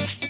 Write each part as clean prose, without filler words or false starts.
Coming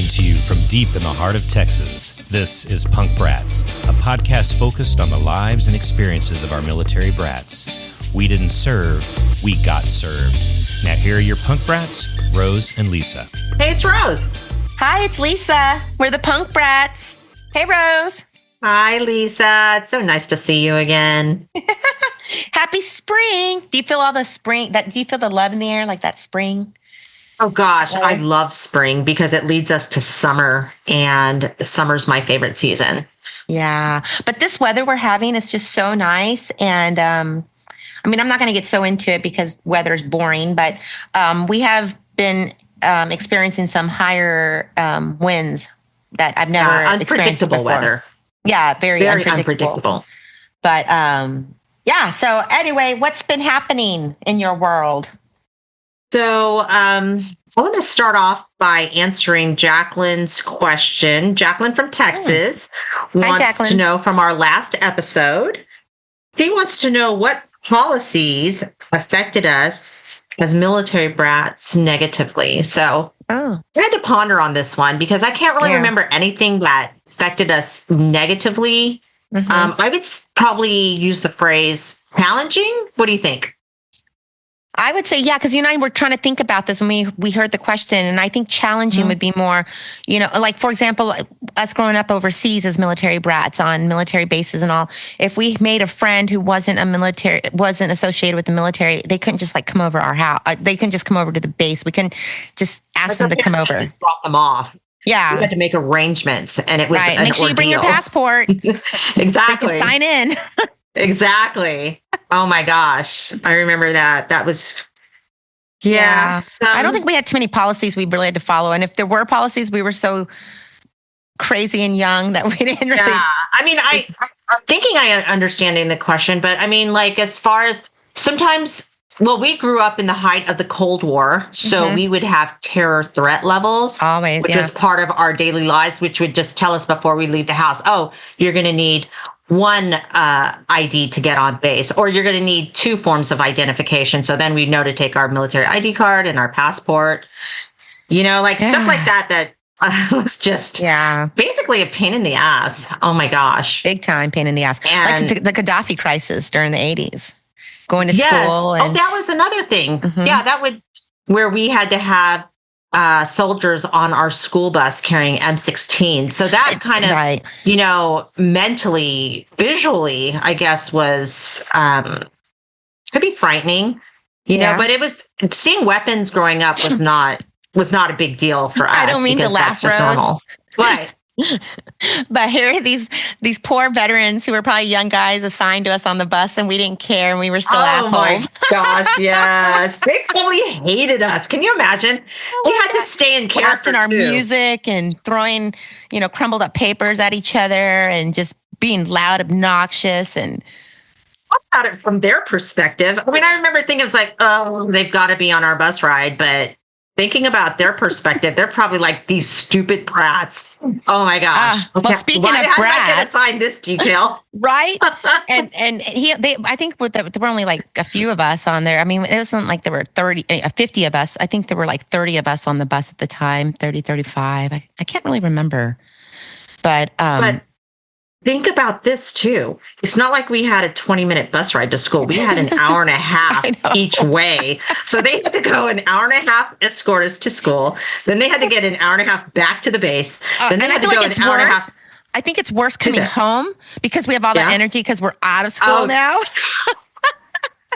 to you from deep in the heart of Texas, this is Punk Brats, a podcast focused on the lives and experiences of our military brats. We didn't serve, we got served. Now here are your Punk Brats, Rose and Lisa. Hey, it's Rose. Hi, it's Lisa. We're the Punk Brats. Hey, Rose. Hi, Lisa. It's so nice to see you again. Happy spring. Do you feel all the spring? Do you feel the love in the air, like that spring? Oh, gosh. I love spring because it leads us to summer, and summer's my favorite season. Yeah. But this weather we're having is just so nice. And I'm not going to get so into it because weather is boring, but we have been experiencing some higher winds that I've never experienced before. Unpredictable weather. Yeah, very unpredictable. But yeah. So anyway, what's been happening in your world? So I want to start off by answering Jacqueline's question. Jacqueline from Texas wants to know from our last episode. She wants to know what policies affected us as military brats negatively. So I had to ponder on this one because I can't really remember anything that affected us negatively. Mm-hmm. I would probably use the phrase challenging. What do you think? I would say, yeah, because you and I were trying to think about this when we heard the question, and I think challenging would be more, like, for example, us growing up overseas as military brats on military bases and all, if we made a friend who wasn't associated with the military, they couldn't just like come over our house. They couldn't just come over to the base. We can just ask them to come over. Drop them off. Yeah. We had to make arrangements, and it was an Make sure you bring your passport. Exactly. So you can sign in. Exactly. Oh my gosh. I remember that. That was, yeah. I don't think we had too many policies we really had to follow. And if there were policies, we were so crazy and young that we didn't really. Yeah. I'm thinking I am understanding the question, but like as far as sometimes, we grew up in the height of the Cold War. So we would have terror threat levels. Always. Which was part of our daily lives, which would just tell us before we leave the house, oh, you're going to need one ID to get on base, or you're going to need two forms of identification. So then we know to take our military ID card and our passport, stuff like that was just basically a pain in the ass. Oh my gosh. Big time pain in the ass. And like the Gaddafi crisis during the 80s, going to school. And that was another thing. Mm-hmm. Yeah, where we had to have soldiers on our school bus carrying M16. So that kind of, mentally, visually, I guess was, could be frightening, but it was, seeing weapons growing up was not a big deal for us. I don't mean to laugh, Rose. Normal. But But here are these poor veterans who were probably young guys assigned to us on the bus, and we didn't care, and we were still assholes. Oh my gosh, yes. They probably hated us. Can you imagine? We had to stay in character blasting our music and throwing, crumbled up papers at each other and just being loud, obnoxious, and about it from their perspective. I remember thinking it's like, oh, they've got to be on our bus ride, but thinking about their perspective, they're probably like these stupid brats. Oh my gosh! Well, speaking of brats, I going to find this detail, right? and I think there were only like a few of us on there. It wasn't like there were 50 of us. I think there were like 30 of us on the bus at the time, 30, 35. I can't really remember, but think about this too. It's not like we had a 20-minute bus ride to school. We had an hour and a half each way. So they had to go an hour and a half, escort us to school. Then they had to get an hour and a half back to the base. Then they had to go an hour and a half. I think it's worse coming home because we have all that energy because we're out of school now.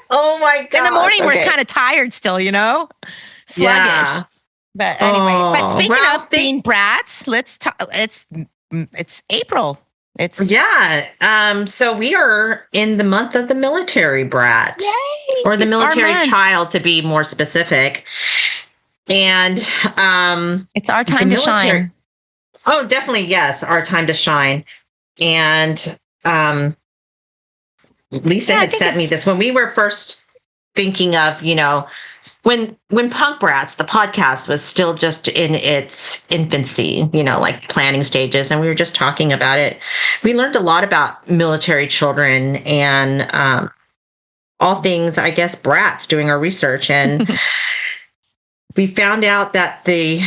Oh my God. In the morning, we're kind of tired still, sluggish. Yeah. But anyway, speaking of being brats, let's talk. It's April. So we are in the month of the military brat. Yay! Or the military child, to be more specific. And it's our time to shine. Oh, definitely, yes, our time to shine. And Lisa had sent me this when we were first thinking of, when Punk Brats, the podcast, was still just in its infancy, like planning stages, and we were just talking about it, we learned a lot about military children and all things, I guess, brats, doing our research. And we found out that the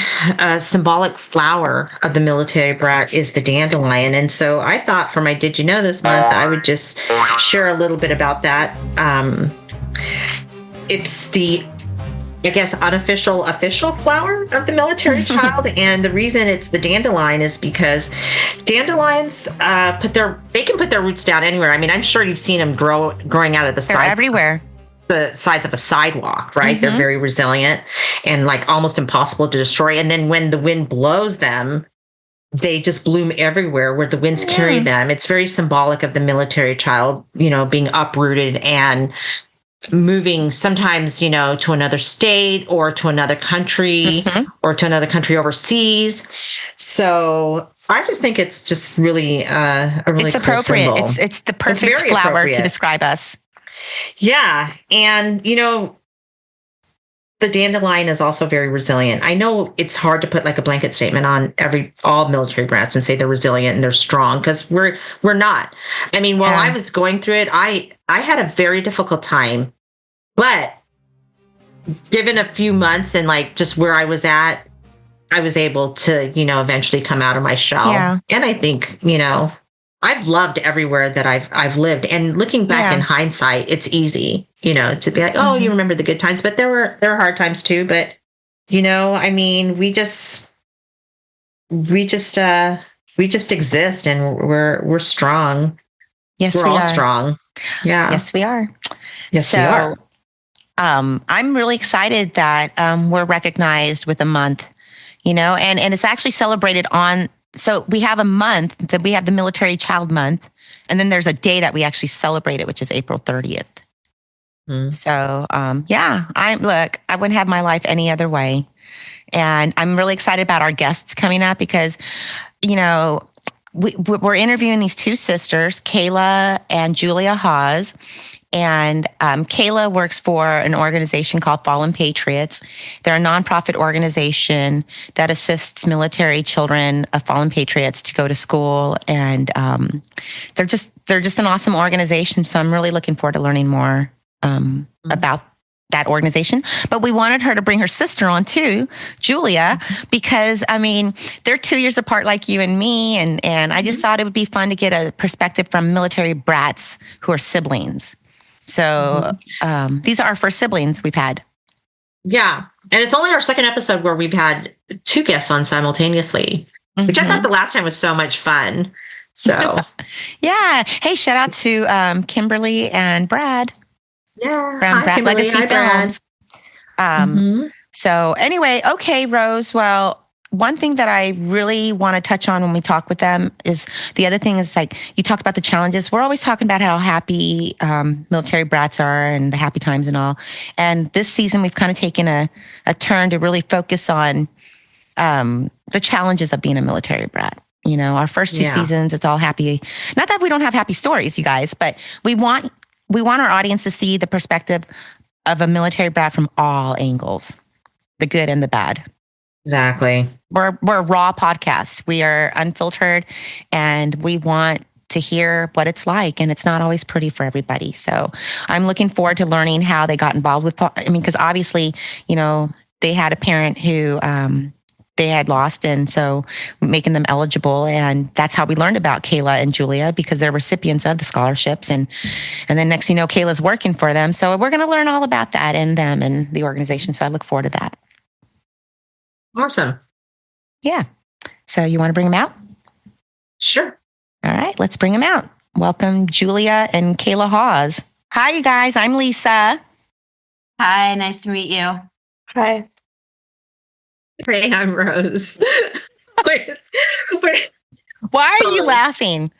symbolic flower of the military brat is the dandelion. And so I thought for my Did You Know This month, I would just share a little bit about that. It's the, I guess, official flower of the military child. And the reason it's the dandelion is because dandelions they can put their roots down anywhere. I mean, I'm sure you've seen them growing out of the sides. They're everywhere. The sides of a sidewalk, right? They're very resilient and like almost impossible to destroy. And then when the wind blows them, they just bloom everywhere where the winds carry them. It's very symbolic of the military child, being uprooted and moving sometimes, to another state or to another country or to another country overseas. So I just think it's just really a really it's cool appropriate. symbol. It's the perfect flower to describe us. Yeah. And, the dandelion is also very resilient. I know it's hard to put like a blanket statement on all military brats and say they're resilient and they're strong, because we're not. I mean, while I was going through it, I had a very difficult time, but given a few months and like just where I was at, I was able to, eventually come out of my shell. Yeah. And I think, I've loved everywhere that I've lived. And looking back in hindsight, it's easy, to be like, oh, you remember the good times, but there were hard times too. But, I mean, we just exist, and we're strong. Yes, we're all strong. Yeah. Yes, we are. Yes, we are. I'm really excited that we're recognized with a month, and it's actually celebrated on. So we have a month that we have the Military Child Month, and then there's a day that we actually celebrate it, which is April 30th. So, I wouldn't have my life any other way. And I'm really excited about our guests coming up because, we're interviewing these two sisters, Kayla and Julia Hawes. And Kayla works for an organization called Fallen Patriots. They're a nonprofit organization that assists military children of fallen patriots to go to school, and they're just an awesome organization. So I'm really looking forward to learning more about that organization. But we wanted her to bring her sister on too, Julia, because I mean, they're 2 years apart like you and me, and I just thought it would be fun to get a perspective from military brats who are siblings. So these are our first siblings we've had. Yeah. And it's only our second episode where we've had two guests on simultaneously, which I thought the last time was so much fun. So, yeah. Hey, shout out to Kimberly and Brad. Yeah. From Brad Kimberly. Legacy Films. So anyway, okay, Rose. Well, one thing that I really want to touch on when we talk with them is the other thing is like you talked about the challenges. We're always talking about how happy military brats are and the happy times and all. And this season, we've kind of taken a turn to really focus on the challenges of being a military brat. Our first two seasons, it's all happy. Not that we don't have happy stories, you guys, but we want our audience to see the perspective of a military brat from all angles, the good and the bad. Exactly. We're a raw podcast. We are unfiltered, and we want to hear what it's like. And it's not always pretty for everybody. So I'm looking forward to learning how they got involved with, because obviously, they had a parent who they had lost. And so making them eligible. And that's how we learned about Kayla and Julia, because they're recipients of the scholarships. And then next, Kayla's working for them. So we're going to learn all about that and them and the organization. So I look forward to that. Awesome. Yeah. So you want to bring them out? Sure. All right, let's bring them out. Welcome, Julia and Kayla Hawes. Hi, you guys. I'm Lisa. Hi, nice to meet you. Hi. Hey, I'm Rose. Why are you laughing?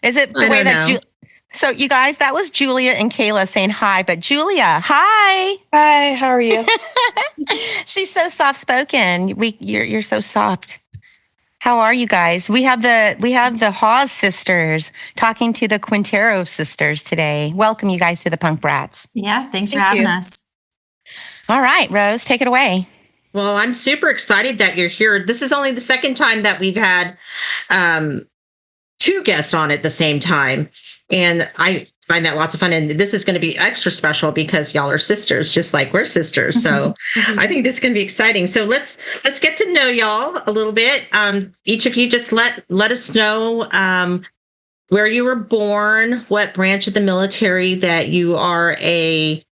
Is it the way that So you guys, that was Julia and Kayla saying hi, but Julia, hi. Hi, how are you? She's so soft-spoken. You're so soft. How are you guys? We have the Hawes sisters talking to the Quintero sisters today. Welcome you guys to the Punk Brats. Yeah, thanks for having us. All right, Rose, take it away. Well, I'm super excited that you're here. This is only the second time that we've had two guests on at the same time. And I find that lots of fun. And this is going to be extra special because y'all are sisters, just like we're sisters. So I think this is going to be exciting. So let's get to know y'all a little bit. Each of you just let us know where you were born, what branch of the military that you are a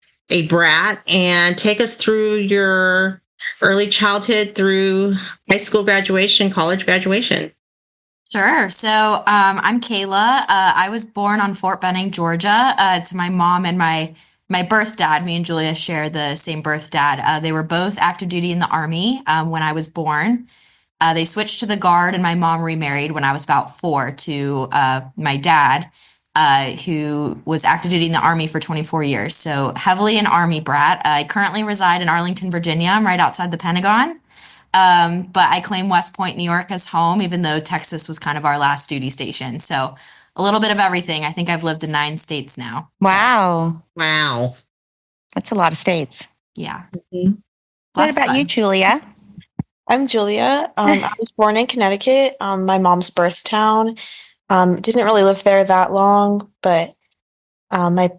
brat, and take us through your early childhood through high school graduation, college graduation. Sure. So I'm Kayla. I was born on Fort Benning, Georgia, to my mom and my birth dad. Me and Julia share the same birth dad. They were both active duty in the Army when I was born. They switched to the Guard, and my mom remarried when I was about 4 to my dad, who was active duty in the Army for 24 years. So heavily an Army brat. I currently reside in Arlington, Virginia. I'm right outside the Pentagon. But I claim West Point, New York as home, even though Texas was kind of our last duty station. So a little bit of everything. I think I've lived in 9 states now. Wow. Wow. That's a lot of states. Yeah. Mm-hmm. What about you, Julia? I'm Julia. I was born in Connecticut, my mom's birth town. Didn't really live there that long, but my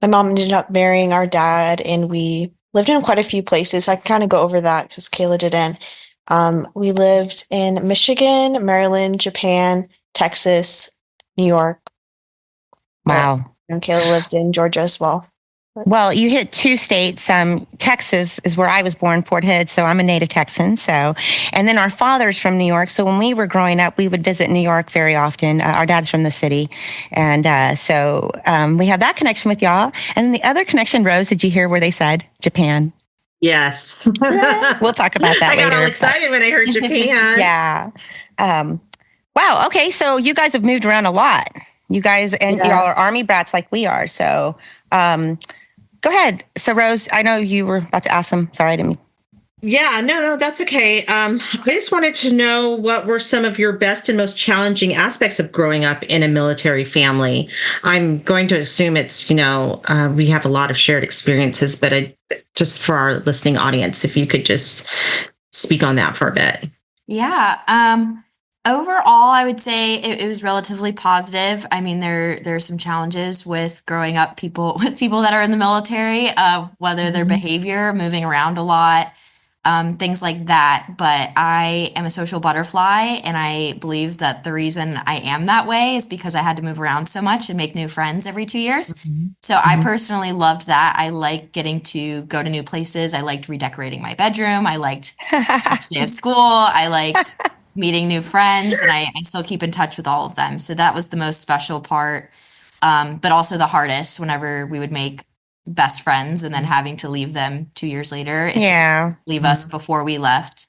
mom ended up marrying our dad, and we lived in quite a few places. I can kind of go over that because Kayla didn't. We lived in Michigan, Maryland, Japan, Texas, New York. Wow. And Kayla lived in Georgia as well. Well, you hit 2 states. Texas is where I was born, Fort Hood. So I'm a native Texan. So, and then our father's from New York. So when we were growing up, we would visit New York very often. Our dad's from the city. And so we have that connection with y'all. And the other connection, Rose, did you hear where they said Japan? Yes. We'll talk about that later. I got all excited when I heard Japan. Yeah. Wow. Okay. So you guys have moved around a lot. You guys, and y'all are Army brats like we are. So, go ahead. So, Rose, I know you were about to ask them. Sorry, I didn't. Yeah, no, that's okay. I just wanted to know what were some of your best and most challenging aspects of growing up in a military family. I'm going to assume it's, we have a lot of shared experiences, but just for our listening audience, if you could just speak on that for a bit. Yeah. Overall, I would say it was relatively positive. I mean, there's some challenges with growing up with people that are in the military, whether their behavior, moving around a lot, things like that. But I am a social butterfly, and I believe that the reason I am that way is because I had to move around so much and make new friends every 2 years. So I personally loved that. I liked getting to go to new places. I liked redecorating my bedroom. I liked first day of school. I liked meeting new friends, and I still keep in touch with all of them. So that was the most special part, but also the hardest whenever we would make best friends and then having to leave them 2 years later. Leave us before we left.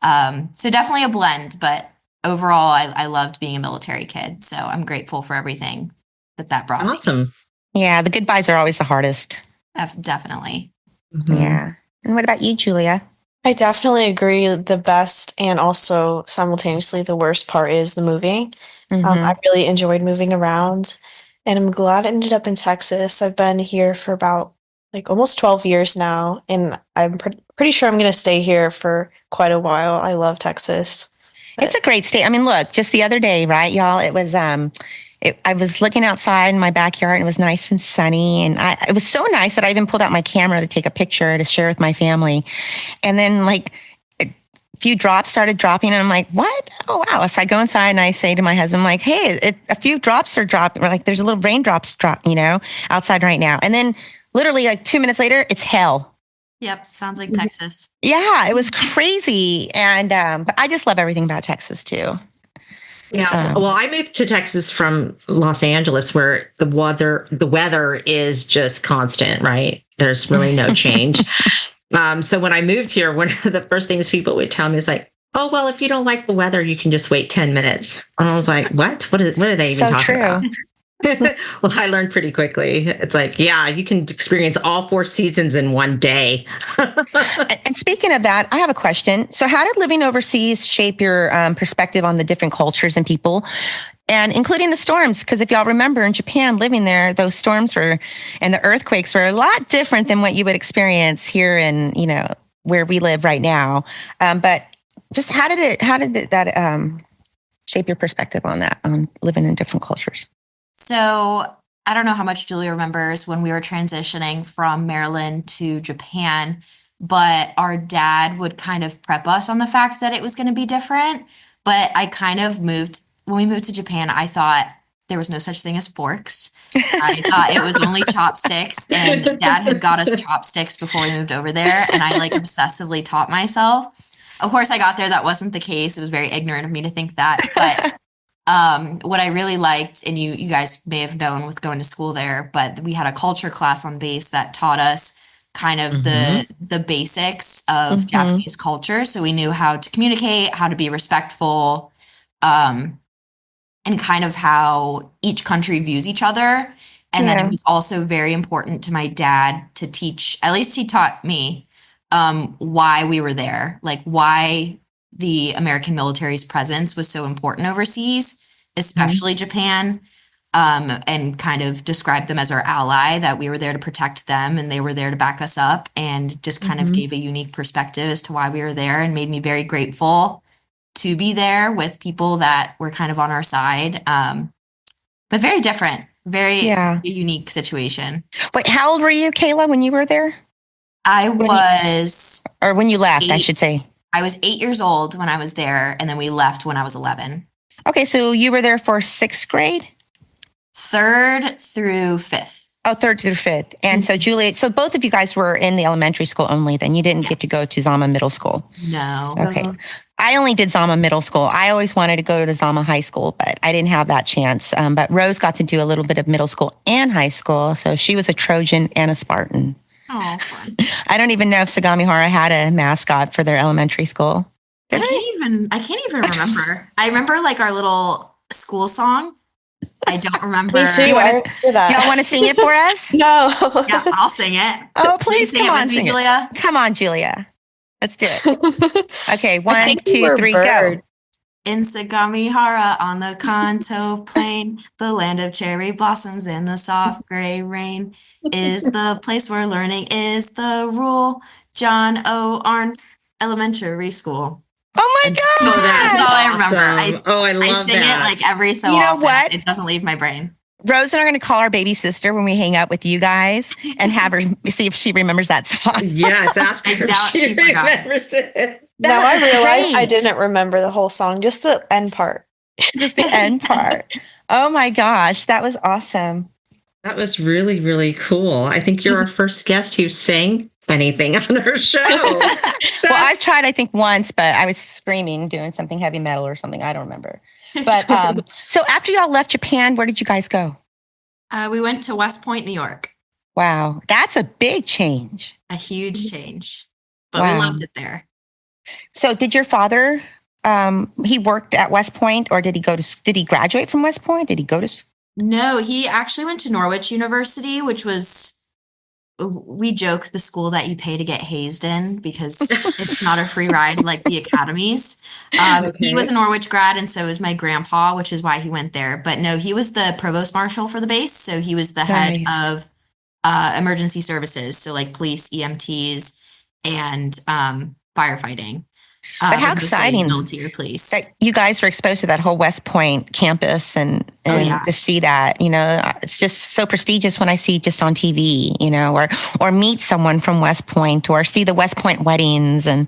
So definitely a blend, but overall, I loved being a military kid. So I'm grateful for everything that brought me. Awesome. Yeah, the goodbyes are always the hardest. Definitely. Mm-hmm. Yeah. And what about you, Julia? I definitely agree. The best and also simultaneously the worst part is the moving. I really enjoyed moving around, and I'm glad I ended up in Texas. I've been here for about almost 12 years now, and I'm pretty sure I'm going to stay here for quite a while. I love Texas. It's a great state. I mean, look, just the other day, right, y'all? It was I was looking outside in my backyard, and it was nice and sunny. And it was so nice that I even pulled out my camera to take a picture to share with my family. And then a few drops started dropping, and I'm like, what? Oh, wow. So I go inside and I say to my husband, like, hey, a few drops are dropping. There's a little raindrops drop, outside right now. And then literally 2 minutes later, it's hell. Yep. Sounds like Texas. Yeah, it was crazy. And but I just love everything about Texas too. Yeah. Well, I moved to Texas from Los Angeles, where the weather is just constant, right? There's really no change. So when I moved here, one of the first things people would tell me is oh, well, if you don't like the weather, you can just wait 10 minutes. And I was like, what? What are they even talking about? Well, I learned pretty quickly. It's yeah, you can experience all 4 seasons in one day. And speaking of that, I have a question. So how did living overseas shape your perspective on the different cultures and people? And including the storms, because if y'all remember in Japan living there, those storms were and the earthquakes were a lot different than what you would experience here in, where we live right now. But just how did that shape your perspective on that, on living in different cultures? So I don't know how much Julia remembers when we were transitioning from Maryland to Japan, but our dad would kind of prep us on the fact that it was going to be different. But I kind of when we moved to Japan, I thought there was no such thing as forks. I thought it was only chopsticks, and Dad had got us chopsticks before we moved over there, and I obsessively taught myself. Of course, I got there, that wasn't the case. It was very ignorant of me to think that. But what I really liked, and you guys may have known with going to school there, but we had a culture class on base that taught us kind of the basics of Japanese culture. So we knew how to communicate, how to be respectful, and kind of how each country views each other. And then it was also very important to my dad to teach, at least he taught me, why we were there, why the American military's presence was so important overseas, especially Japan, and kind of described them as our ally, that we were there to protect them and they were there to back us up, and just kind of gave a unique perspective as to why we were there, and made me very grateful to be there with people that were kind of on our side. But very different, very unique situation. Wait, how old were you, Kayla, when you were there? When you left, 8, I should say. I was 8 years old when I was there, and then we left when I was 11. Okay, so you were there for 6th grade? 3rd through 5th. Oh, 3rd through 5th. And so Julia, so both of you guys were in the elementary school only then. You didn't get to go to Zama Middle School. No. Okay. I only did Zama Middle School. I always wanted to go to the Zama High School, but I didn't have that chance. But Rose got to do a little bit of middle school and high school. So she was a Trojan and a Spartan. Oh, fun. I don't even know if Sagamihara had a mascot for their elementary school. I can't even remember. I remember our little school song. I don't remember. Me too. I remember that. Y'all want to sing it for us? No. Yeah, I'll sing it. Oh, please, sing come it on, with me, sing Julia. it. Come on, Julia. Let's do it. Okay, 1, 2, 3, Bird. go. In Sagamihara on the Kanto plain, the land of cherry blossoms and the soft gray rain, is the place where learning is the rule. John O. Arn Elementary School. Oh my God. Oh, That's all I remember. I love I sing that. it every so You know often. what? It doesn't leave my brain. Rose and I are going to call our baby sister when we hang out with you guys and have her see if she remembers that song. Yes, ask her I doubt if she she forgot. remembers it. Now I was realize great. I didn't remember the whole song, just the end part. Just the end part. Oh my gosh, that was awesome. That was really, really cool. I think you're our first guest who sang anything on our show. Well, I've tried, I think, once, but I was screaming, doing something heavy metal or something. I don't remember. But so after y'all left Japan, where did you guys go? We went to West Point, New York. Wow, that's a big change. A huge change. But Wow. we loved it there. So did your father, he worked at West Point, or did he graduate from West Point? Did he go to? No, he actually went to Norwich University, which was, we joke, the school that you pay to get hazed in, because it's not a free ride like the academies. He was a Norwich grad, and so was my grandpa, which is why he went there. But no, he was the provost marshal for the base, so he was the head of emergency services, so police, EMTs, and firefighting. But how exciting military police. that you guys were exposed to that whole West Point campus and to see that, it's just so prestigious when I see just on TV, or meet someone from West Point, or see the West Point weddings and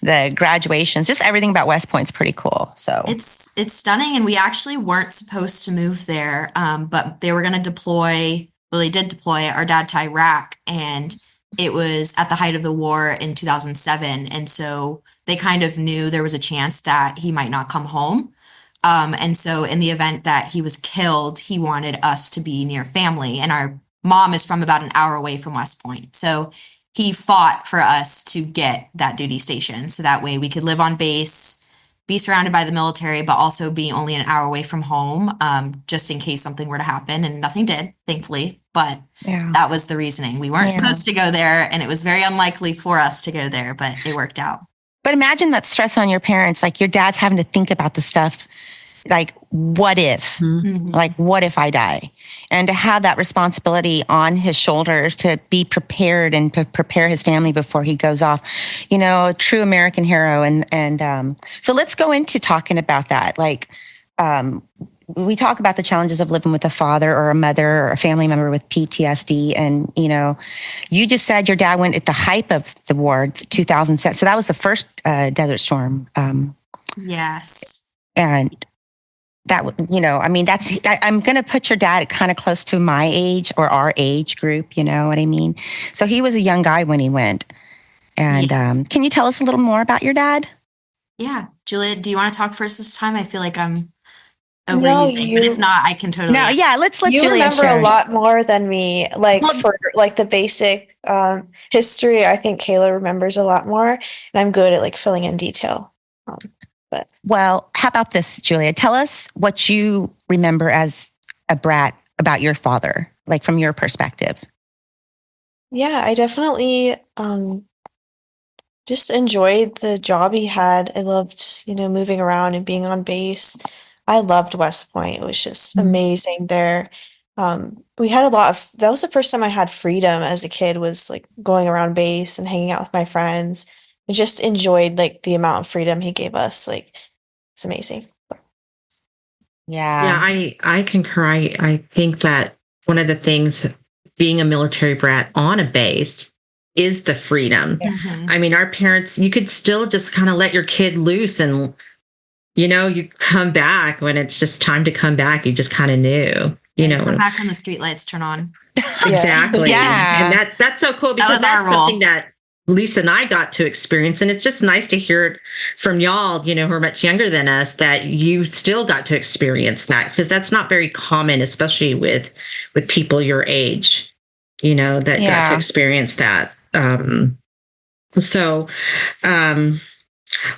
the graduations. Just everything about West Point's pretty cool. So it's stunning, and we actually weren't supposed to move there, but they were going to deploy. Well, they did deploy our dad to Iraq, and it was at the height of the war in 2007, and so they kind of knew there was a chance that he might not come home. And so in the event that he was killed, he wanted us to be near family. And our mom is from about an hour away from West Point. So he fought for us to get that duty station. So that way we could live on base, be surrounded by the military, but also be only an hour away from home, just in case something were to happen. And nothing did, thankfully. But that was the reasoning. We weren't supposed to go there, and it was very unlikely for us to go there, but it worked out. But imagine that stress on your parents, like your dad's having to think about the stuff like, what if? Mhm. Like, what if I die? And to have that responsibility on his shoulders to be prepared and to prepare his family before he goes off, you know, a true American hero. And so let's go into talking about that. Like, we talk about the challenges of living with a father or a mother or a family member with PTSD. And, you know, you just said your dad went at the height of the war, 2007. So that was the first Desert Storm. Yes. And that, you know, I mean, I'm going to put your dad kind of close to my age or our age group, you know what I mean? So he was a young guy when he went. And Yes. can you tell us a little more about your dad? Yeah. Julia, do you want to talk first this time? I feel like I'm No, overusing, but if not, I can totally. No, yeah, let's let you Julia remember share. a lot more than me. Like Well- for like the basic history, I think Kayla remembers a lot more, and I'm good at like filling in detail. Well, how about this, Julia? Tell us what you remember as a brat about your father, like from your perspective. Yeah, I definitely just enjoyed the job he had. I loved, moving around and being on base. I loved West Point. It was just amazing there. We had that was the first time I had freedom as a kid, was like going around base and hanging out with my friends. I just enjoyed like the amount of freedom he gave us. Like, it's amazing. Yeah, I concur. I think that one of the things being a military brat on a base is the freedom. Mhm. I mean, our parents, you could still just kind of let your kid loose and, you come back when it's just time to come back. You just kind of knew, Come back when the streetlights turn on. Exactly. Yeah. And that's so cool, because was our that's something that Lisa and I got to experience. And it's just nice to hear it from y'all, who are much younger than us, that you still got to experience that, because that's not very common, especially with people your age, that got to experience that.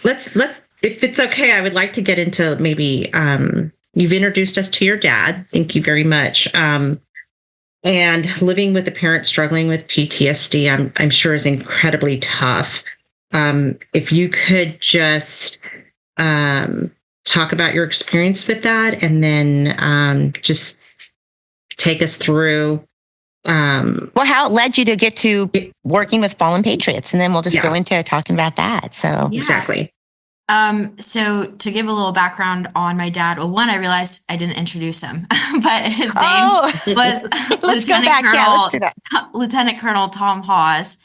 Let's, if it's okay, I would like to get into maybe, you've introduced us to your dad. Thank you very much. And living with a parent struggling with PTSD, I'm sure is incredibly tough. If you could just talk about your experience with that, and then just take us through. How it led you to get to working with fallen patriots, and then we'll just go into talking about that. So Exactly. So to give a little background on my dad, well, one, I realized I didn't introduce him, but his name was let's go back. Let's do that. Lieutenant Colonel Tom Hawes.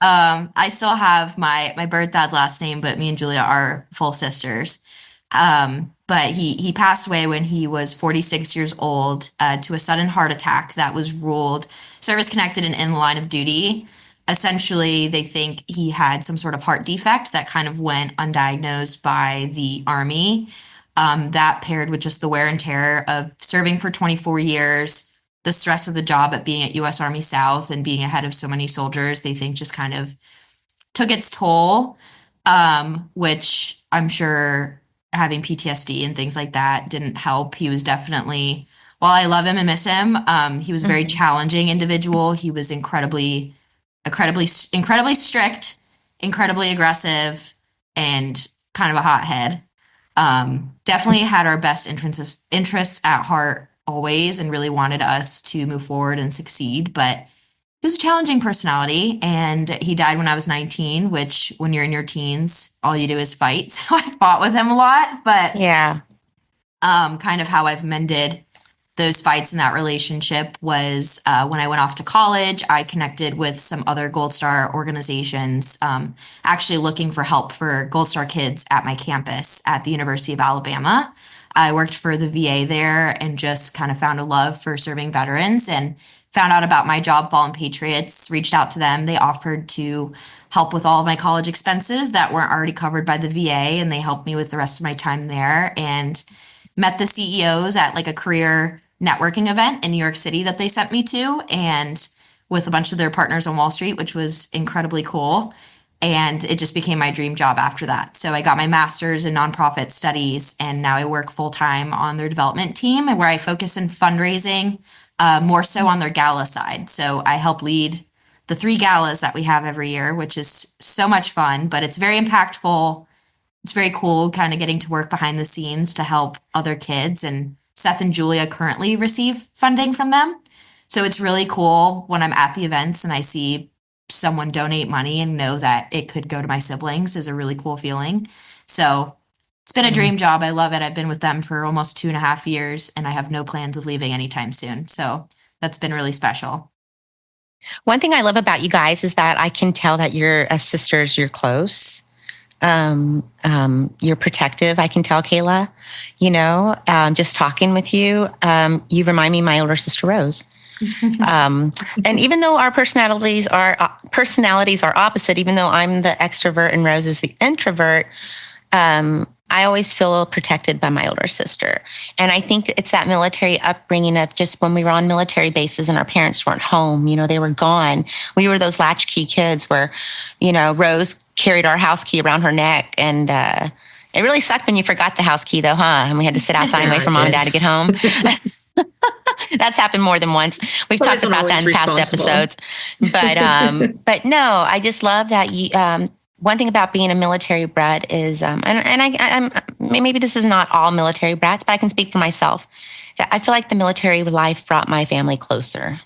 I still have my birth dad's last name, but me and Julia are full sisters. But he passed away when he was 46 years old to a sudden heart attack that was ruled service connected and in the line of duty. Essentially, they think he had some sort of heart defect that kind of went undiagnosed by the Army. That paired with just the wear and tear of serving for 24 years, the stress of the job at being at U.S. Army South and being ahead of so many soldiers, they think just kind of took its toll, which I'm sure having PTSD and things like that didn't help. He was definitely, while I love him and miss him, he was a very challenging individual. He was incredibly strict, incredibly aggressive, and kind of a hothead. Definitely had our best interests at heart always, and really wanted us to move forward and succeed. But he was a challenging personality, and he died when I was 19, which when you're in your teens, all you do is fight. So I fought with him a lot, but kind of how I've mended those fights in that relationship was when I went off to college. I connected with some other Gold Star organizations, actually looking for help for Gold Star kids at my campus at the University of Alabama. I worked for the VA there and just kind of found a love for serving veterans, and found out about my job, Fallen Patriots, reached out to them. They offered to help with all of my college expenses that weren't already covered by the VA, and they helped me with the rest of my time there, and met the CEOs at like a career networking event in New York City that they sent me to, and with a bunch of their partners on Wall Street, which was incredibly cool. And it just became my dream job after that. So I got my master's in nonprofit studies, and now I work full time on their development team, where I focus in fundraising, more so on their gala side. So I help lead the 3 galas that we have every year, which is so much fun, but it's very impactful it's very cool kind of getting to work behind the scenes to help other kids. And Seth and Julia currently receive funding from them. So it's really cool when I'm at the events and I see someone donate money and know that it could go to my siblings is a really cool feeling. So it's been a dream job. I love it. I've been with them for almost 2.5 years and I have no plans of leaving anytime soon. So that's been really special. One thing I love about you guys is that I can tell that you're as sisters, you're close. You're protective. I can tell, Kayla, just talking with you, you remind me of my older sister, Rose. And even though our personalities are opposite, even though I'm the extrovert and Rose is the introvert, I always feel protected by my older sister. And I think it's that military upbringing of just when we were on military bases and our parents weren't home, they were gone. We were those latchkey kids where, Rose carried our house key around her neck. And it really sucked when you forgot the house key though, huh? And we had to sit outside and wait for mom and dad to get home. That's happened more than once. We've talked about that in past episodes. But no, I just love that you, one thing about being a military brat is, I'm maybe this is not all military brats, but I can speak for myself. I feel like the military life brought my family closer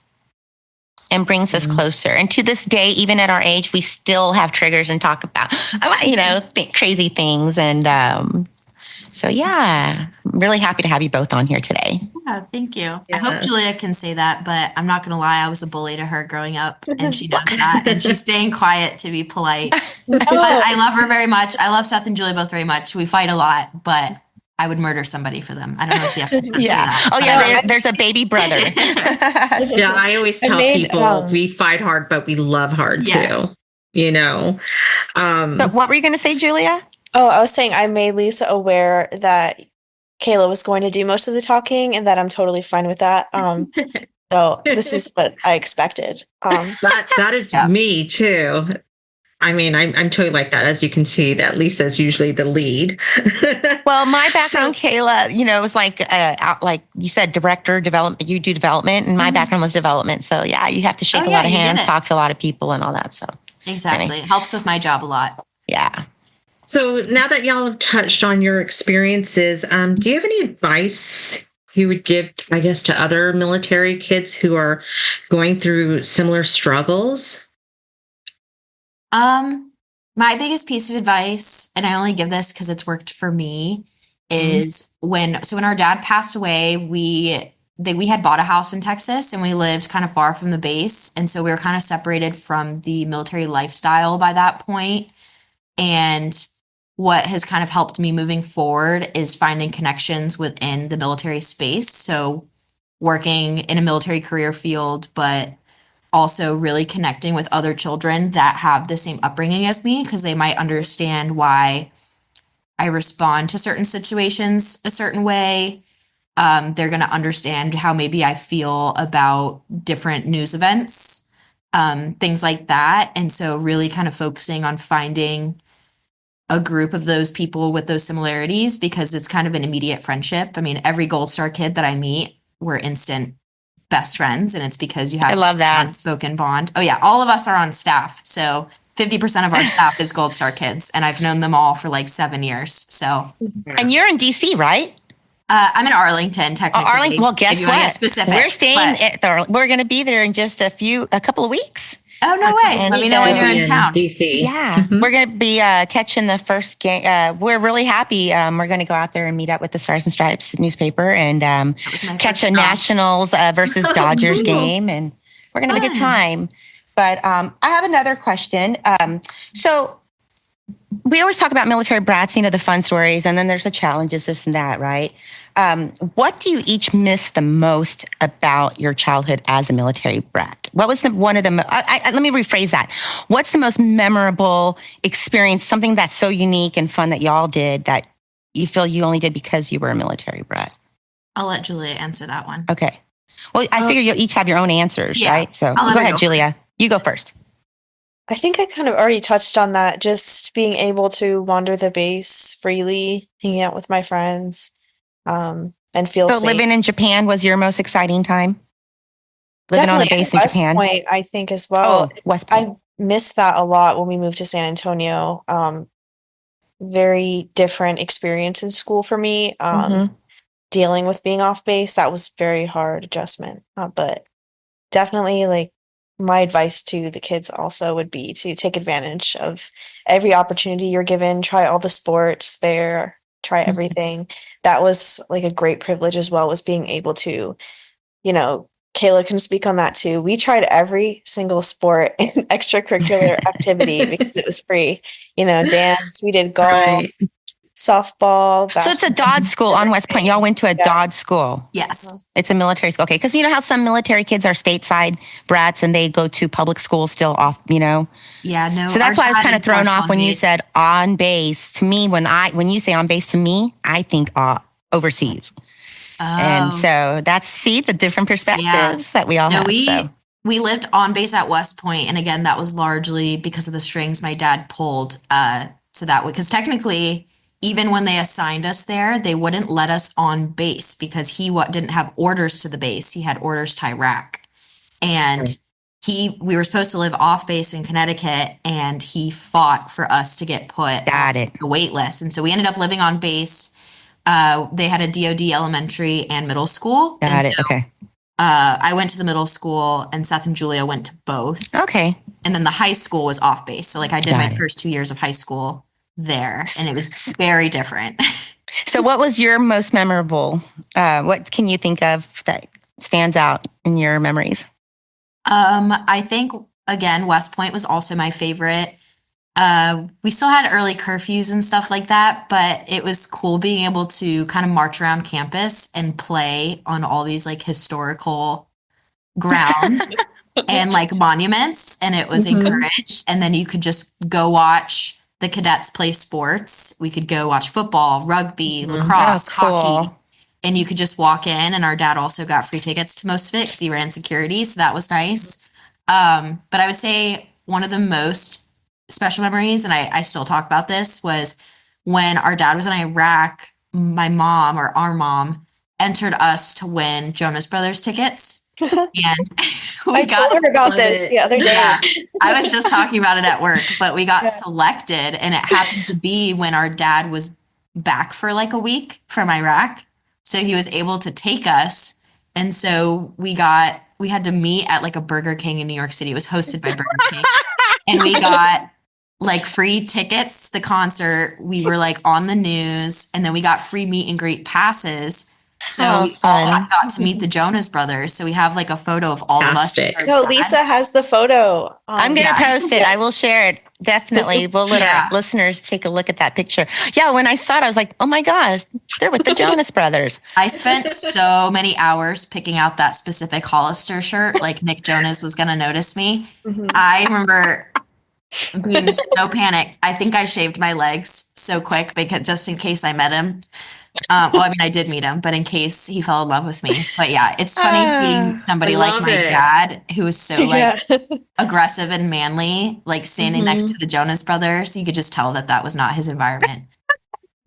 and brings us closer. And to this day, even at our age, we still have triggers and talk about, crazy things. And so, yeah, I'm really happy to have you both on here today. Yeah, thank you. Yeah. I hope Julia can say that, but I'm not going to lie. I was a bully to her growing up and she knows that. And she's staying quiet to be polite. But I love her very much. I love Seth and Julia both very much. We fight a lot, but I would murder somebody for them. I don't know if you have to say that. Oh, yeah, there's a baby brother. Yeah, I always tell people we fight hard, but we love hard too. But what were you going to say, Julia? Oh, I was saying I made Lisa aware that Kayla was going to do most of the talking and that I'm totally fine with that. So this is what I expected. That is me too. I mean, I'm totally like that. As you can see, that Lisa's usually the lead. Well, my background, Kayla, was like you said, director, development. You do development, and my background was development. So yeah, you have to shake a lot of hands, talk to a lot of people, and all that. So exactly, anyway. It helps with my job a lot. Yeah. So now that y'all have touched on your experiences, do you have any advice you would give, I guess, to other military kids who are going through similar struggles? My biggest piece of advice, and I only give this because it's worked for me, is when our dad passed away, we had bought a house in Texas and we lived kind of far from the base. And so we were kind of separated from the military lifestyle by that point. And what has kind of helped me moving forward is finding connections within the military space. So working in a military career field, but also really connecting with other children that have the same upbringing as me, because they might understand why I respond to certain situations a certain way. They're going to understand how maybe I feel about different news events, things like that. And so really kind of focusing on finding a group of those people with those similarities, because it's kind of an immediate friendship. I mean, every Gold Star kid that I meet, we're instant best friends, and it's because you have I love that unspoken bond. Oh yeah, all of us are on staff, so 50% of our staff is Gold Star kids, and I've known them all for like 7 years. So, and you're in DC, right? I'm in Arlington, technically. Arlington. Well, guess what? Specific, we're staying we're going to be there in just a couple of weeks. Oh, no way. Let me know when you're in town. DC. Yeah. We're going to be catching the first game. We're really happy. We're going to go out there and meet up with the Stars and Stripes newspaper and catch a Nationals versus Dodgers game. And we're going to have a good time. But I have another question. So we always talk about military brats, the fun stories, and then there's the challenges, this and that, right? What do you each miss the most about your childhood as a military brat? What was let me rephrase that. What's the most memorable experience, something that's so unique and fun that y'all did that you feel you only did because you were a military brat? I'll let Julia answer that one. Okay. Well, I figure you'll each have your own answers, right? So go ahead, Julia. You go first. I think I kind of already touched on that, just being able to wander the base freely, hanging out with my friends, and feel safe. So living in Japan was your most exciting time? Living on a base in Japan? West Point, I think, as well. Oh, West Point. I missed that a lot when we moved to San Antonio. very different experience in school for me. Dealing with being off base, that was very hard adjustment. But definitely, like, my advice to the kids also would be to take advantage of every opportunity you're given, try all the sports there, try everything. That was like a great privilege as well, was being able to, you know, Kayla can speak on that too. We tried every single sport and extracurricular activity because it was free. You know, dance, we did golf, Right. softball, So it's a Dodd school on West Point. Y'all went to a Dodd school. Yes. It's a military school. Okay. Because you know how some military kids are stateside brats and they go to public school still off, you know? Yeah, no. So that's our why I was dad kind of thrown was off on when you base. said on base. To me, when you say on base, to me, I think overseas. And Oh. so that's the different perspectives that we all No, have. we lived on base at West Point, and again, that was largely because of the strings my dad pulled to that way. Because technically, even when they assigned us there, they wouldn't let us on base because he didn't have orders to the base. He had orders to Iraq, and we were supposed to live off base in Connecticut, and he fought for us to get put Got on it. the wait list, and so we ended up living on base. They had a DoD elementary and middle school. Got and it. so, Okay. I went to the middle school, and Seth and Julia went to both. Okay. And then the high school was off base. So like I did my Got it. first 2 years of high school there, and it was very different. So what was your most memorable? What can you think of that stands out in your memories? I think again, West Point was also my favorite. We still had early curfews and stuff like that, but it was cool being able to kind of march around campus and play on all these like historical grounds and like monuments, and it was encouraged. And then you could just go watch the cadets play sports. We could go watch football, rugby, lacrosse, Oh, cool. hockey, and you could just walk in. And our dad also got free tickets to most of it because he ran security, so that was nice. But I would say one of the most special memories, and I still talk about this, was when our dad was in Iraq. My mom, or our mom, entered us to win Jonas Brothers tickets, and I told her about this the other day. Yeah, I was just talking about it at work, but we got selected, and it happened to be when our dad was back for like a week from Iraq, so he was able to take us, and so we had to meet at like a Burger King in New York City. It was hosted by Burger King, and we got like free tickets to the concert. We were like on the news, and then we got free meet and greet passes. So we all got to meet the Jonas Brothers. So we have like a photo of all Fantastic. of us. No, Lisa has the photo. I'm going to post it. I will share it. Definitely. We'll let our listeners take a look at that picture. Yeah, when I saw it, I was like, oh my gosh, they're with the Jonas Brothers. I spent so many hours picking out that specific Hollister shirt. Like Nick Jonas was going to notice me. I remember being so panicked. I think I shaved my legs so quick because just in case I met him. Well, I mean, I did meet him, but in case he fell in love with me. But yeah, it's funny seeing somebody like my dad, who is so like aggressive and manly, like standing next to the Jonas Brothers. You could just tell that was not his environment.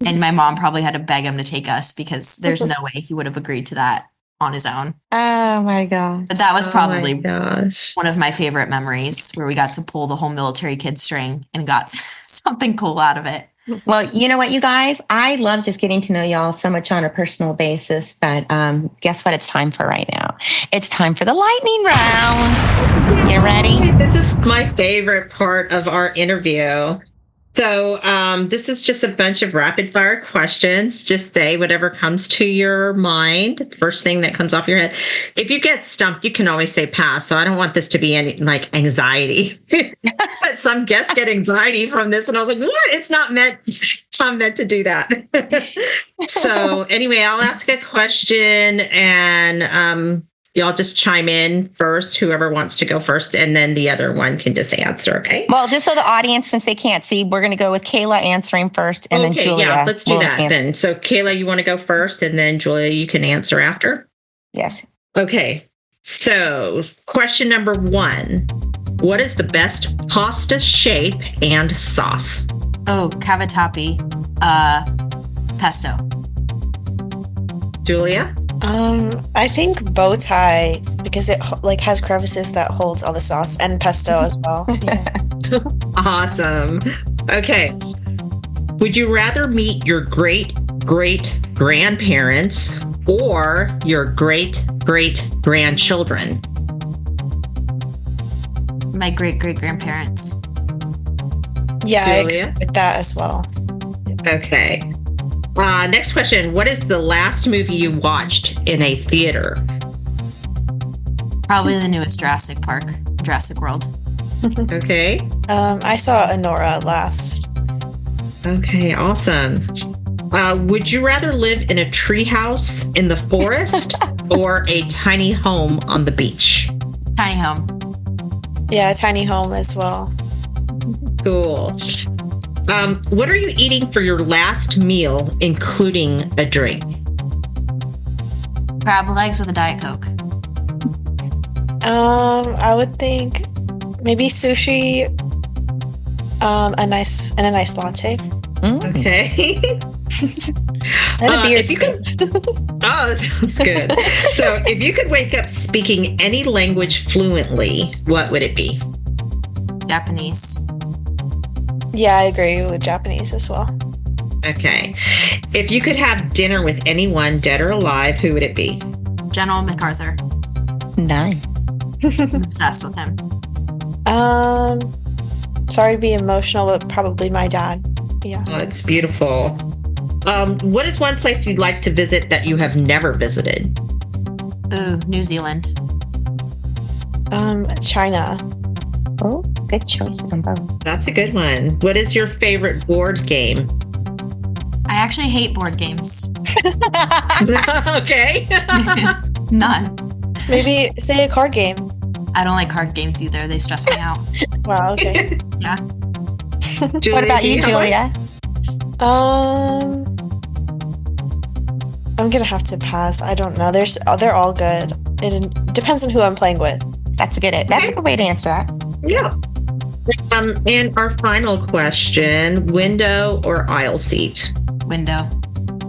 And my mom probably had to beg him to take us because there's no way he would have agreed to that on his own. Oh my gosh. But that was probably one of my favorite memories, where we got to pull the whole military kid string and got something cool out of it. Well, you know what, you guys? I love just getting to know y'all so much on a personal basis, but guess what it's time for right now? It's time for the lightning round. You ready? This is my favorite part of our interview. So this is just a bunch of rapid fire questions. Just say whatever comes to your mind, the first thing that comes off your head. If you get stumped, you can always say pass. So I don't want this to be any like anxiety. But some guests get anxiety from this, and I was like, what? It's not meant to do that. So anyway, I'll ask a question, and y'all just chime in first, whoever wants to go first, and then the other one can just answer, okay? Well, just so the audience, since they can't see, we're going to go with Kayla answering first, and then Julia. Yeah, let's do that then. So Kayla, you want to go first, and then Julia, you can answer after? Yes. Okay, so question number 1. What is the best pasta shape and sauce? Oh, cavatappi, pesto. Julia? I think bow tie, because it like has crevices that holds all the sauce, and pesto as well. Yeah. Awesome. Okay. Would you rather meet your great-great-grandparents or your great-great-grandchildren? My great-great-grandparents. Yeah, I Julia? agree with that as well. Okay. Next question. What is the last movie you watched in a theater? Probably the newest Jurassic World. Okay. I saw Anora last. Okay, awesome. Would you rather live in a treehouse in the forest or a tiny home on the beach? Tiny home. Yeah, tiny home as well. Cool. What are you eating for your last meal, including a drink? Crab legs with a Diet Coke. I would think maybe sushi, a nice latte. Okay. And a beer. If you could, oh, that sounds good. So, if you could wake up speaking any language fluently, what would it be? Japanese. Yeah, I agree with Japanese as well. Okay. If you could have dinner with anyone, dead or alive, who would it be? General MacArthur. Nice. I'm obsessed with him. Sorry to be emotional, but probably my dad. Yeah. Oh, it's beautiful. What is one place you'd like to visit that you have never visited? Ooh, New Zealand. China. Oh, good choices on both. That's a good one. What is your favorite board game? I actually hate board games. Okay. None. Maybe say a card game. I don't like card games either. They stress me out. Wow, okay. Yeah. Julia, What about do you, have one? Julia? I'm gonna have to pass. I don't know. They're all good. It depends on who I'm playing with. That's a good way to answer that. Yeah. And our final question, window or aisle seat? Window.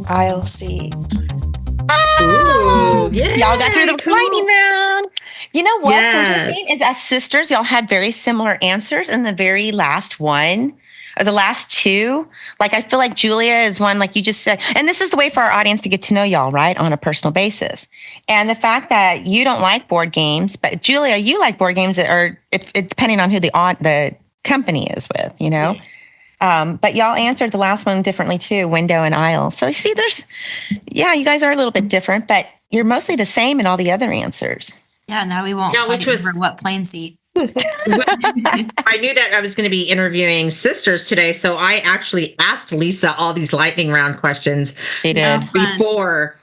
I'll see. Ooh, yeah. Y'all got through the cool. lightning round. You know what's Yes. interesting is as sisters, y'all had very similar answers in the very last one. Or the last two. Like, I feel like Julia is one, like you just said, and this is the way for our audience to get to know y'all, right? On a personal basis. And the fact that you don't like board games, but Julia, you like board games that are, it depending on who the company is with, you know? But y'all answered the last one differently too, window and aisle. So you see, you guys are a little bit different, but you're mostly the same in all the other answers. Yeah, now we won't fight over what plane seat. I knew that I was going to be interviewing sisters today, so I actually asked Lisa all these lightning round questions. She did. Before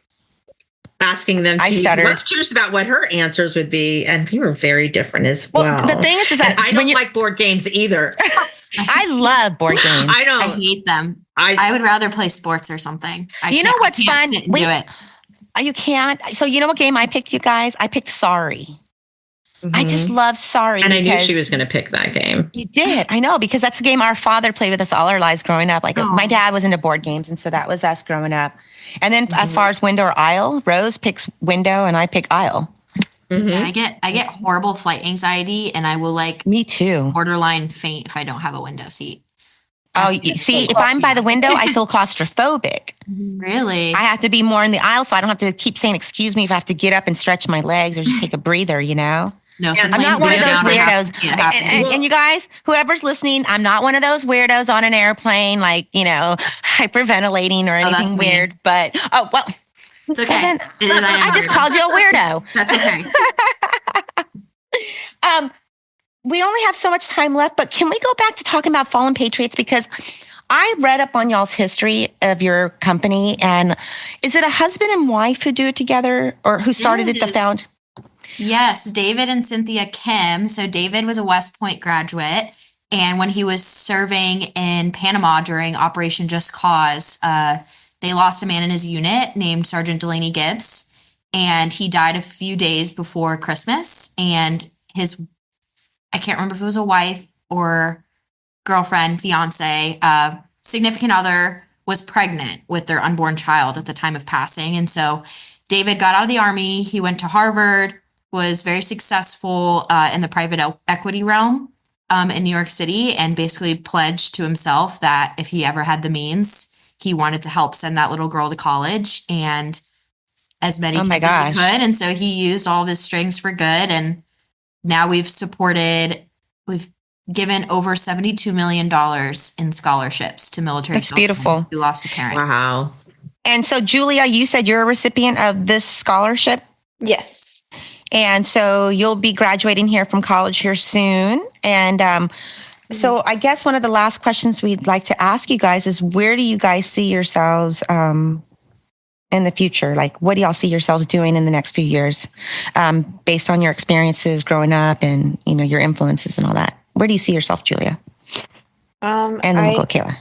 asking them to. I stuttered. I was curious about what her answers would be, and we were very different as well. Well, the thing is that and I don't like board games either. I love board games. I don't. I hate them. I would rather play sports or something. You know what's fun? Sit and do it. You can't. So you know what game I picked, you guys? I picked Sorry. I just love Sorry. And I knew she was going to pick that game. You did. I know, because that's a game our father played with us all our lives growing up. Like my dad was into board games, and so that was us growing up. And then as far as window or aisle, Rose picks window and I pick aisle. Yeah, I get horrible flight anxiety, and I will Me too. borderline faint if I don't have a window seat. Oh, see, if I'm by the window, I feel claustrophobic. Really? I have to be more in the aisle, so I don't have to keep saying, excuse me, if I have to get up and stretch my legs or just take a breather, you know? No, Yeah, I'm not one of those weirdos. And you guys, whoever's listening, I'm not one of those weirdos on an airplane, like, hyperventulating or anything weird. But, well. It's okay. I just called you a weirdo. That's okay. We only have so much time left, but can we go back to talking about fallen patriots? Because I read up on y'all's history of your company, and is it a husband and wife who do it together, or who started it, the found? Yes, David and Cynthia Kim. So David was a West Point graduate, and when he was serving in Panama during Operation Just Cause, they lost a man in his unit named Sergeant Delaney Gibbs, and he died a few days before Christmas. And I can't remember if it was a wife or girlfriend, fiance, significant other was pregnant with their unborn child at the time of passing. And so David got out of the Army. He went to Harvard, was very successful in the private equity realm, in New York City and basically pledged to himself that if he ever had the means, he wanted to help send that little girl to college and as many Oh my kids as he gosh. could. And so he used all of his strings for good. And now we've given over $72 million in scholarships to military That's children beautiful. who lost a parent. Wow. And so, Julia, you said you're a recipient of this scholarship. Yes. And so you'll be graduating here from college here soon. And so I guess one of the last questions we'd like to ask you guys is, where do you guys see yourselves in the future? Like, what do y'all see yourselves doing in the next few years based on your experiences growing up and, you know, your influences and all that? Where do you see yourself, Julia? And then we'll go, Kayla.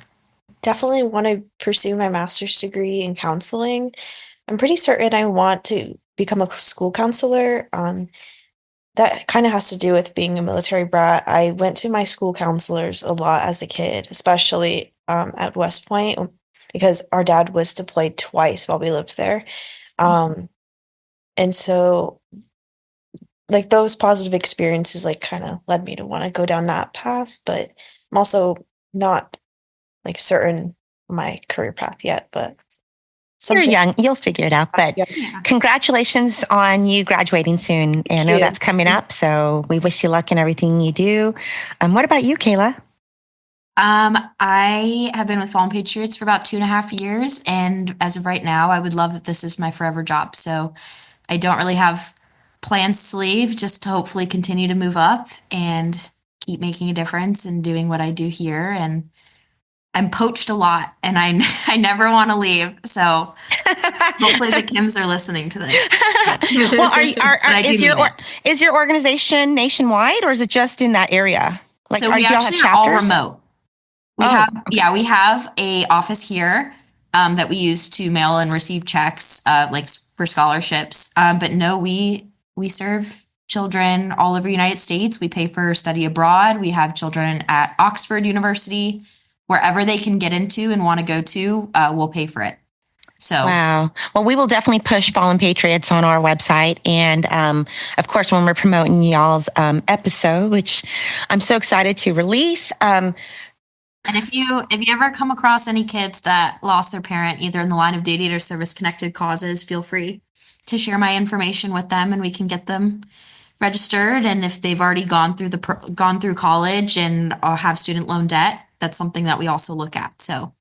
Definitely want to pursue my master's degree in counseling. I'm pretty certain I want to become a school counselor. That kind of has to do with being a military brat. I went to my school counselors a lot as a kid, especially at West Point, because our dad was deployed twice while we lived there. And so like those positive experiences like kind of led me to want to go down that path, but I'm also not like certain my career path yet, but You're young. You'll figure it out. But congratulations on you graduating soon. I know that's coming up. So we wish you luck in everything you do. What about you, Kayla? I have been with Fallen Patriots for about 2.5 years. And as of right now, I would love if this is my forever job. So I don't really have plans to leave, just to hopefully continue to move up and keep making a difference and doing what I do here. And I'm poached a lot and I never want to leave. So hopefully the Kims are listening to this. Well, is your organization nationwide or is it just in that area? Like, so we actually are all remote. We have a office here that we use to mail and receive checks like for scholarships. But no, we serve children all over the United States. We pay for study abroad. We have children at Oxford University. Wherever they can get into and want to go to, we'll pay for it. So wow. Well, we will definitely push Fallen Patriots on our website. And of course, when we're promoting y'all's episode, which I'm so excited to release. And if you ever come across any kids that lost their parent, either in the line of duty or service-connected causes, feel free to share my information with them and we can get them registered. And if they've already gone through college and have student loan debt, that's something that we also look at. So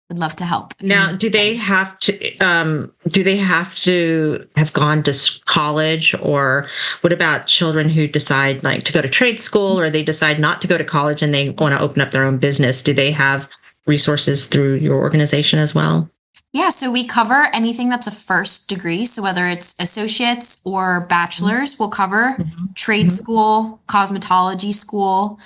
would love to help. Now, do they have to have gone to college, or what about children who decide like to go to trade school, or they decide not to go to college and they want to open up their own business? Do they have resources through your organization as well? Yeah, so we cover anything that's a first degree. So whether it's associates or bachelor's, we'll cover trade school, cosmetology school.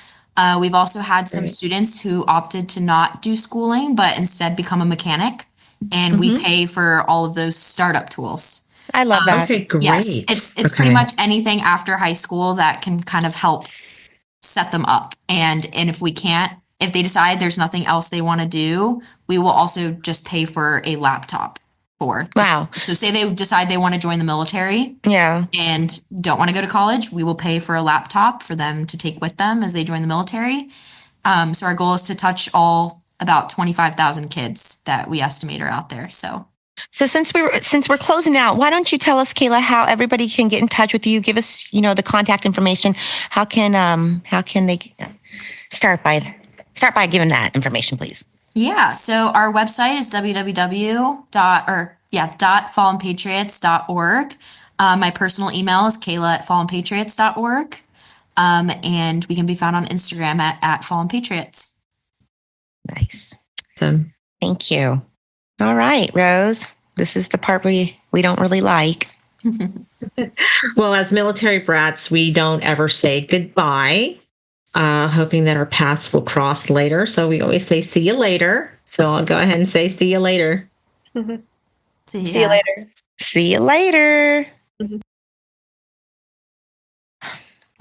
We've also had some students who opted to not do schooling, but instead become a mechanic. And we pay for all of those startup tools. I love that. Okay, great. Yes, it's pretty much anything after high school that can kind of help set them up. And if they decide there's nothing else they want to do, we will also just pay for a laptop for. Wow. So say they decide they want to join the military. Yeah. And don't want to go to college, we will pay for a laptop for them to take with them as they join the military. So our goal is to touch about 25,000 kids that we estimate are out there. So since we're closing out, why don't you tell us, Kayla, how everybody can get in touch with you? Give us, the contact information. How can they start by giving that information, please? Yeah. So our website is www.fallenpatriots.org. My personal email is kayla@fallenpatriots.org. And we can be found on Instagram at Fallen Patriots. Nice. Thank you. All right, Rose. This is the part we don't really like. Well, as military brats, we don't ever say goodbye, hoping that our paths will cross later. So we always say, see you later. So I'll go ahead and say, see you later. See you later. See you later.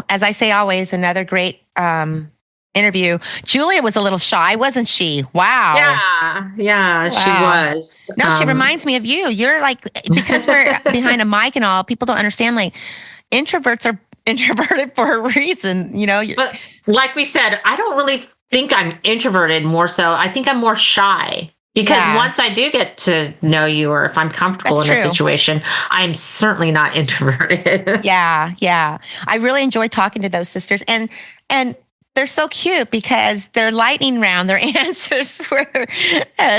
As I say always, another great interview. Julia was a little shy, wasn't she? Wow. Yeah, wow. She was. No, she reminds me of you. You're like, because we're behind a mic and all, people don't understand, like, introverts introverted for a reason, you know. But like we said, I don't really think I'm introverted more so. I think I'm more shy because once I do get to know you or if I'm comfortable in a situation, I'm certainly not introverted. Yeah. I really enjoy talking to those sisters and they're so cute because their lightning round, their answers were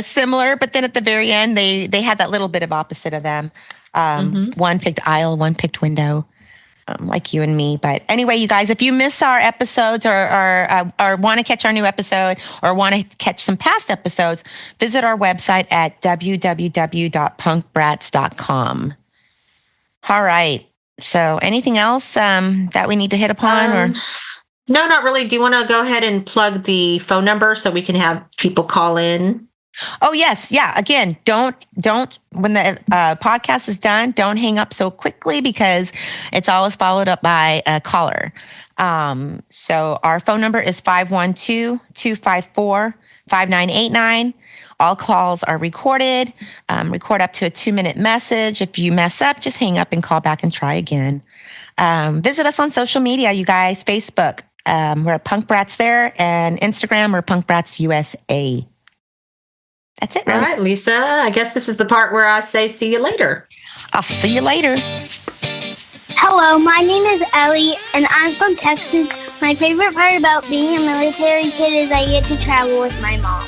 similar, but then at the very end, they had that little bit of opposite of them. One picked aisle, one picked window. Like you and me. But anyway, you guys, if you miss our episodes or want to catch our new episode or want to catch some past episodes, visit our website at www.punkbrats.com. All right. So anything else that we need to hit upon or? No, not really. Do you want to go ahead and plug the phone number so we can have people call in? Oh, yes. Yeah. Again, don't, when the podcast is done, don't hang up so quickly because it's always followed up by a caller. So our phone number is 512-254-5989. All calls are recorded. Record up to a 2-minute message. If you mess up, just hang up and call back and try again. Visit us on social media, you guys. Facebook, we're at Punk Brats there, and Instagram, we're Punk Brats USA. That's it, Rose. All right, Lisa. I guess this is the part where I say see you later. I'll see you later. Hello, my name is Ellie, and I'm from Texas. My favorite part about being a military kid is I get to travel with my mom.